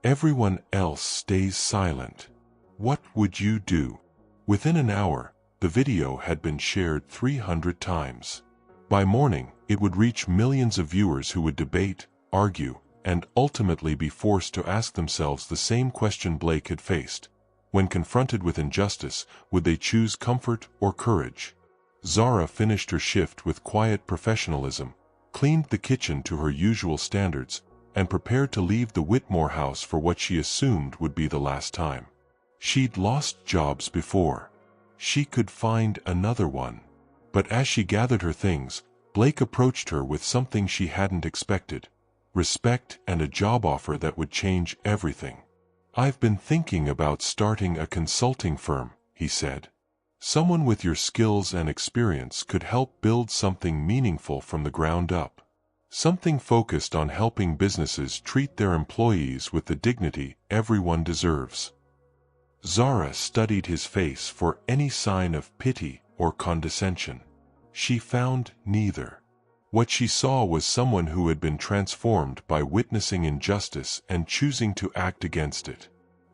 Everyone else stays silent. What would you do?" Within an hour, the video had been shared 300 times. By morning, it would reach millions of viewers who would debate, argue, and ultimately be forced to ask themselves the same question Blake had faced. When confronted with injustice, would they choose comfort or courage? Zara finished her shift with quiet professionalism, cleaned the kitchen to her usual standards, and prepared to leave the Whitmore house for what she assumed would be the last time. She'd lost jobs before. She could find another one. But as she gathered her things, Blake approached her with something she hadn't expected: respect and a job offer that would change everything. "I've been thinking about starting a consulting firm," he said. "Someone with your skills and experience could help build something meaningful from the ground up. Something focused on helping businesses treat their employees with the dignity everyone deserves." Zara studied his face for any sign of pity or condescension. She found neither. What she saw was someone who had been transformed by witnessing injustice and choosing to act against it.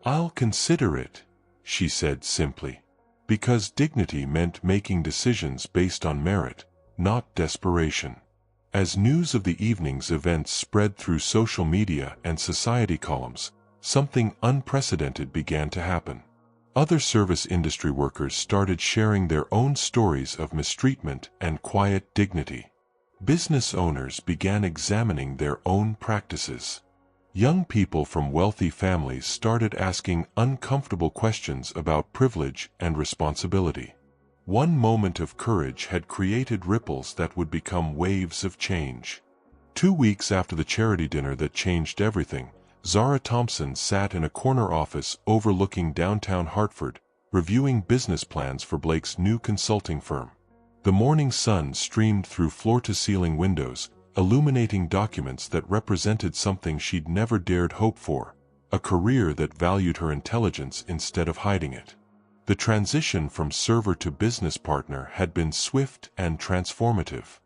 "I'll consider it," she said simply, because dignity meant making decisions based on merit, not desperation. As news of the evening's events spread through social media and society columns, something unprecedented began to happen. Other service industry workers started sharing their own stories of mistreatment and quiet dignity. Business owners began examining their own practices. Young people from wealthy families started asking uncomfortable questions about privilege and responsibility. One moment of courage had created ripples that would become waves of change. 2 weeks after the charity dinner that changed everything, Zara Thompson sat in a corner office overlooking downtown Hartford, reviewing business plans for Blake's new consulting firm. The morning sun streamed through floor-to-ceiling windows, illuminating documents that represented something she'd never dared hope for: a career that valued her intelligence instead of hiding it. The transition from server to business partner had been swift and transformative.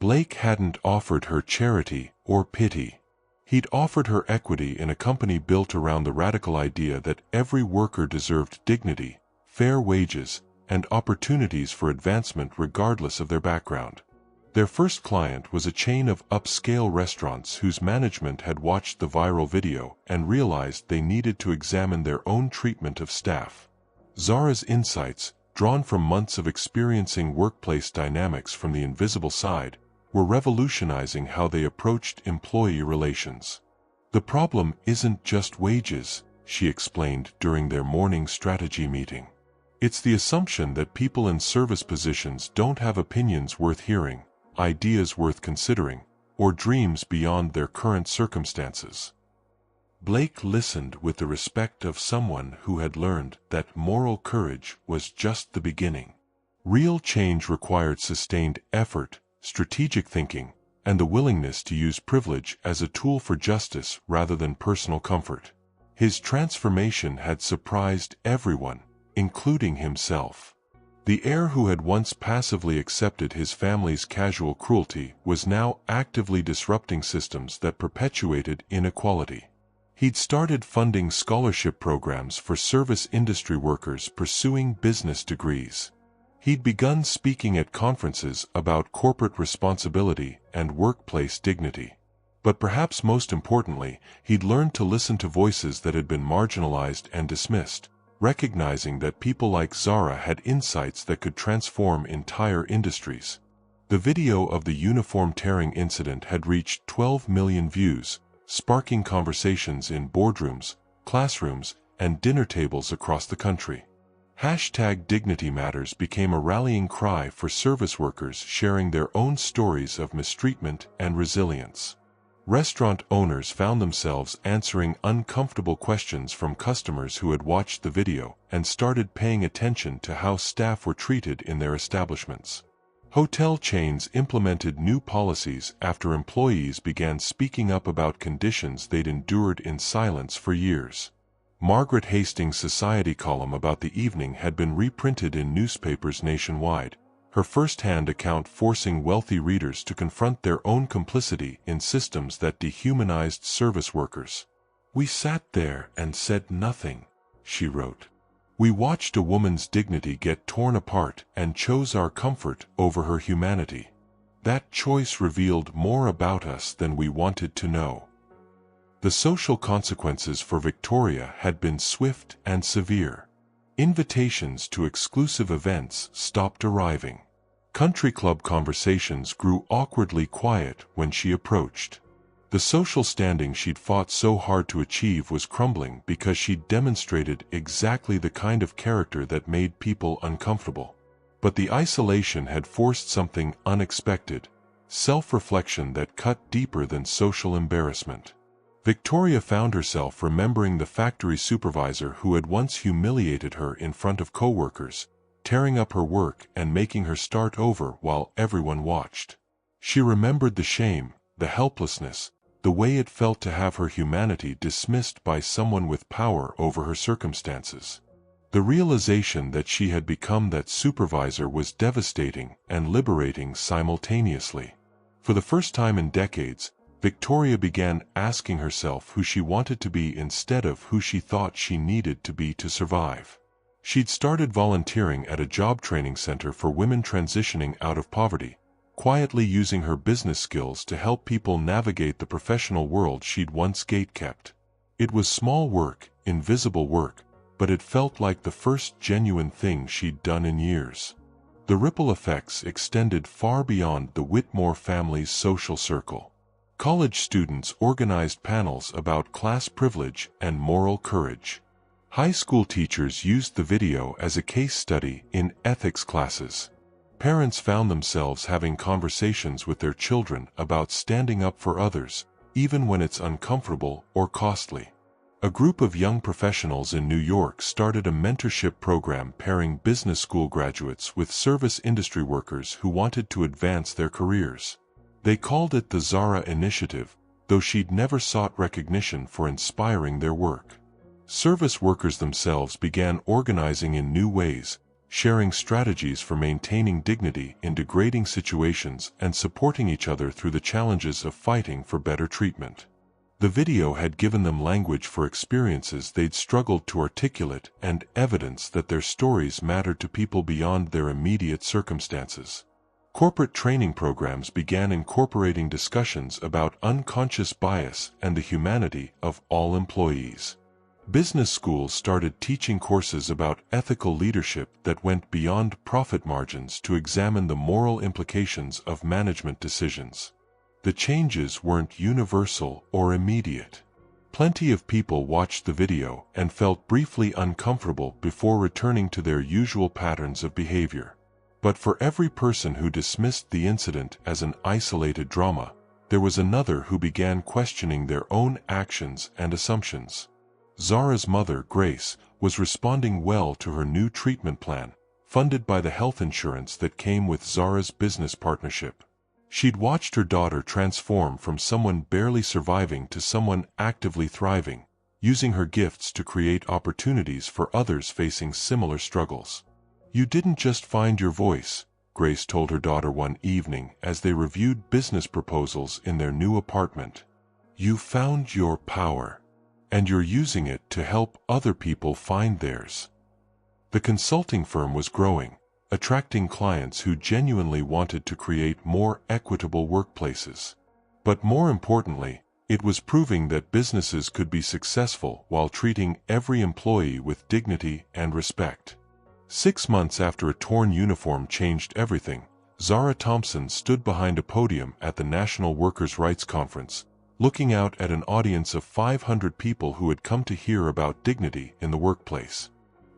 Blake hadn't offered her charity or pity. He'd offered her equity in a company built around the radical idea that every worker deserved dignity, fair wages, and opportunities for advancement regardless of their background. Their first client was a chain of upscale restaurants whose management had watched the viral video and realized they needed to examine their own treatment of staff. Zara's insights, drawn from months of experiencing workplace dynamics from the invisible side, were revolutionizing how they approached employee relations. "The problem isn't just wages," she explained during their morning strategy meeting. "It's the assumption that people in service positions don't have opinions worth hearing, ideas worth considering, or dreams beyond their current circumstances." Blake listened with the respect of someone who had learned that moral courage was just the beginning. Real change required sustained effort, strategic thinking, and the willingness to use privilege as a tool for justice rather than personal comfort. His transformation had surprised everyone, including himself. The heir who had once passively accepted his family's casual cruelty was now actively disrupting systems that perpetuated inequality. He'd started funding scholarship programs for service industry workers pursuing business degrees. He'd begun speaking at conferences about corporate responsibility and workplace dignity. But perhaps most importantly, he'd learned to listen to voices that had been marginalized and dismissed, recognizing that people like Zara had insights that could transform entire industries. The video of the uniform tearing incident had reached 12 million views, sparking conversations in boardrooms, classrooms, and dinner tables across the country. #Dignity Matters became a rallying cry for service workers sharing their own stories of mistreatment and resilience. Restaurant owners found themselves answering uncomfortable questions from customers who had watched the video and started paying attention to how staff were treated in their establishments. Hotel chains implemented new policies after employees began speaking up about conditions they'd endured in silence for years. Margaret Hastings' Society column about the evening had been reprinted in newspapers nationwide, her first-hand account forcing wealthy readers to confront their own complicity in systems that dehumanized service workers. "We sat there and said nothing," she wrote. "We watched a woman's dignity get torn apart and chose our comfort over her humanity. That choice revealed more about us than we wanted to know." The social consequences for Victoria had been swift and severe. Invitations to exclusive events stopped arriving. Country club conversations grew awkwardly quiet when she approached. The social standing she'd fought so hard to achieve was crumbling because she'd demonstrated exactly the kind of character that made people uncomfortable. But the isolation had forced something unexpected, self-reflection that cut deeper than social embarrassment. Victoria found herself remembering the factory supervisor who had once humiliated her in front of coworkers, tearing up her work and making her start over while everyone watched. She remembered the shame, the helplessness, the way it felt to have her humanity dismissed by someone with power over her circumstances. The realization that she had become that supervisor was devastating and liberating simultaneously. For the first time in decades, Victoria began asking herself who she wanted to be instead of who she thought she needed to be to survive. She'd started volunteering at a job training center for women transitioning out of poverty, quietly using her business skills to help people navigate the professional world she'd once gatekept. It was small work, invisible work, but it felt like the first genuine thing she'd done in years. The ripple effects extended far beyond the Whitmore family's social circle. College students organized panels about class privilege and moral courage. High school teachers used the video as a case study in ethics classes. Parents found themselves having conversations with their children about standing up for others, even when it's uncomfortable or costly. A group of young professionals in New York started a mentorship program pairing business school graduates with service industry workers who wanted to advance their careers. They called it the Zara Initiative, though she'd never sought recognition for inspiring their work. Service workers themselves began organizing in new ways, sharing strategies for maintaining dignity in degrading situations and supporting each other through the challenges of fighting for better treatment. The video had given them language for experiences they'd struggled to articulate and evidence that their stories mattered to people beyond their immediate circumstances. Corporate training programs began incorporating discussions about unconscious bias and the humanity of all employees. Business schools started teaching courses about ethical leadership that went beyond profit margins to examine the moral implications of management decisions. The changes weren't universal or immediate. Plenty of people watched the video and felt briefly uncomfortable before returning to their usual patterns of behavior. But for every person who dismissed the incident as an isolated drama, there was another who began questioning their own actions and assumptions. Zara's mother, Grace, was responding well to her new treatment plan, funded by the health insurance that came with Zara's business partnership. She'd watched her daughter transform from someone barely surviving to someone actively thriving, using her gifts to create opportunities for others facing similar struggles. "You didn't just find your voice," Grace told her daughter one evening as they reviewed business proposals in their new apartment. "You found your power." and you're using it to help other people find theirs. The consulting firm was growing, attracting clients who genuinely wanted to create more equitable workplaces. But more importantly, it was proving that businesses could be successful while treating every employee with dignity and respect. 6 months after a torn uniform changed everything, Zara Thompson stood behind a podium at the National Workers' Rights Conference, looking out at an audience of 500 people who had come to hear about dignity in the workplace.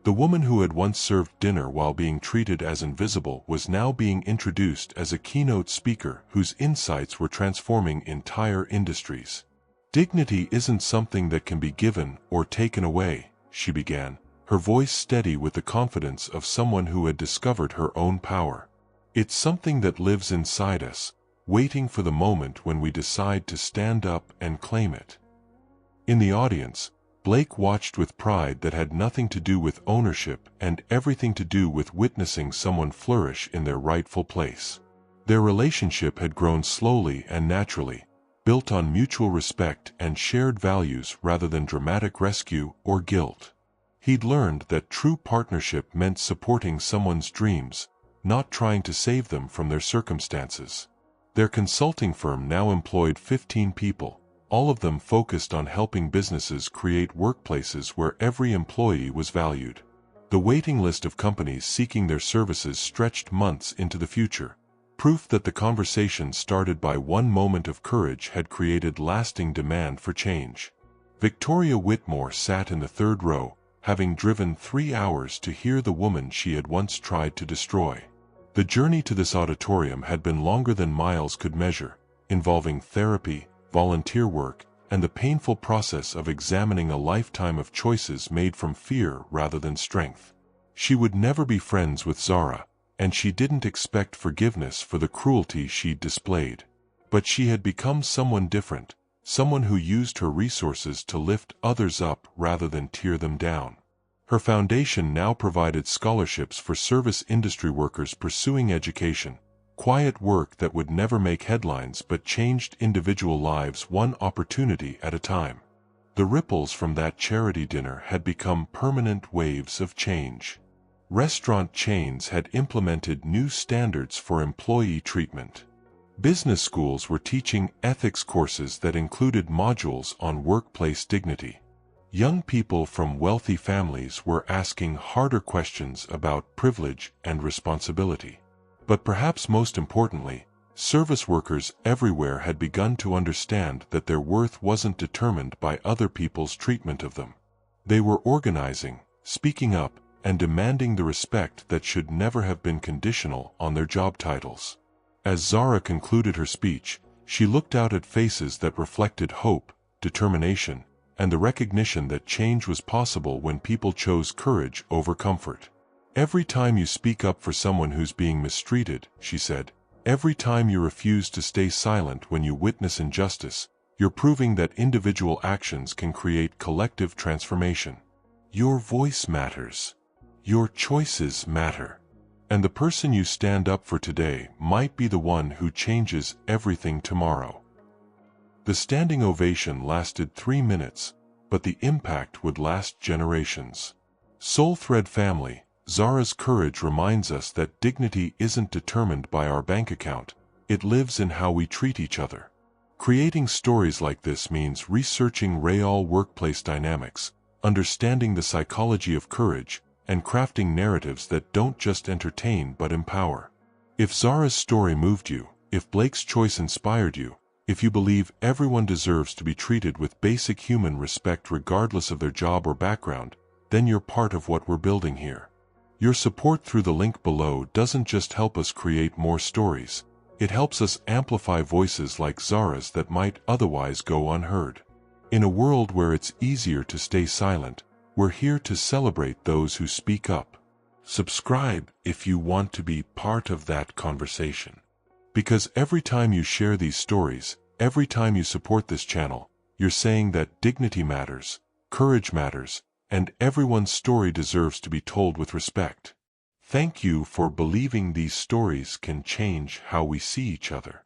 The woman who had once served dinner while being treated as invisible was now being introduced as a keynote speaker whose insights were transforming entire industries. "Dignity isn't something that can be given or taken away," she began, her voice steady with the confidence of someone who had discovered her own power. "It's something that lives inside us, waiting for the moment when we decide to stand up and claim it." In the audience, Blake watched with pride that had nothing to do with ownership and everything to do with witnessing someone flourish in their rightful place. Their relationship had grown slowly and naturally, built on mutual respect and shared values rather than dramatic rescue or guilt. He'd learned that true partnership meant supporting someone's dreams, not trying to save them from their circumstances. Their consulting firm now employed 15 people, all of them focused on helping businesses create workplaces where every employee was valued. The waiting list of companies seeking their services stretched months into the future, proof that the conversation started by one moment of courage had created lasting demand for change. Victoria Whitmore sat in the third row, having driven 3 hours to hear the woman she had once tried to destroy. The journey to this auditorium had been longer than miles could measure, involving therapy, volunteer work, and the painful process of examining a lifetime of choices made from fear rather than strength. She would never be friends with Zara, and she didn't expect forgiveness for the cruelty she'd displayed. But she had become someone different, someone who used her resources to lift others up rather than tear them down. Her foundation now provided scholarships for service industry workers pursuing education, quiet work that would never make headlines but changed individual lives one opportunity at a time. The ripples from that charity dinner had become permanent waves of change. Restaurant chains had implemented new standards for employee treatment. Business schools were teaching ethics courses that included modules on workplace dignity. Young people from wealthy families were asking harder questions about privilege and responsibility. But perhaps most importantly, service workers everywhere had begun to understand that their worth wasn't determined by other people's treatment of them. They were organizing, speaking up, and demanding the respect that should never have been conditional on their job titles. As Zara concluded her speech, she looked out at faces that reflected hope, determination, and the recognition that change was possible when people chose courage over comfort. "Every time you speak up for someone who's being mistreated," she said, "every time you refuse to stay silent when you witness injustice, you're proving that individual actions can create collective transformation. Your voice matters. Your choices matter. And the person you stand up for today might be the one who changes everything tomorrow." The standing ovation lasted 3 minutes, but the impact would last generations. SoulThread family, Zara's courage reminds us that dignity isn't determined by our bank account, it lives in how we treat each other. Creating stories like this means researching real workplace dynamics, understanding the psychology of courage, and crafting narratives that don't just entertain but empower. If Zara's story moved you, if Blake's choice inspired you, if you believe everyone deserves to be treated with basic human respect regardless of their job or background, then you're part of what we're building here. Your support through the link below doesn't just help us create more stories, it helps us amplify voices like Zara's that might otherwise go unheard. In a world where it's easier to stay silent, we're here to celebrate those who speak up. Subscribe if you want to be part of that conversation. Because every time you share these stories, every time you support this channel, you're saying that dignity matters, courage matters, and everyone's story deserves to be told with respect. Thank you for believing these stories can change how we see each other.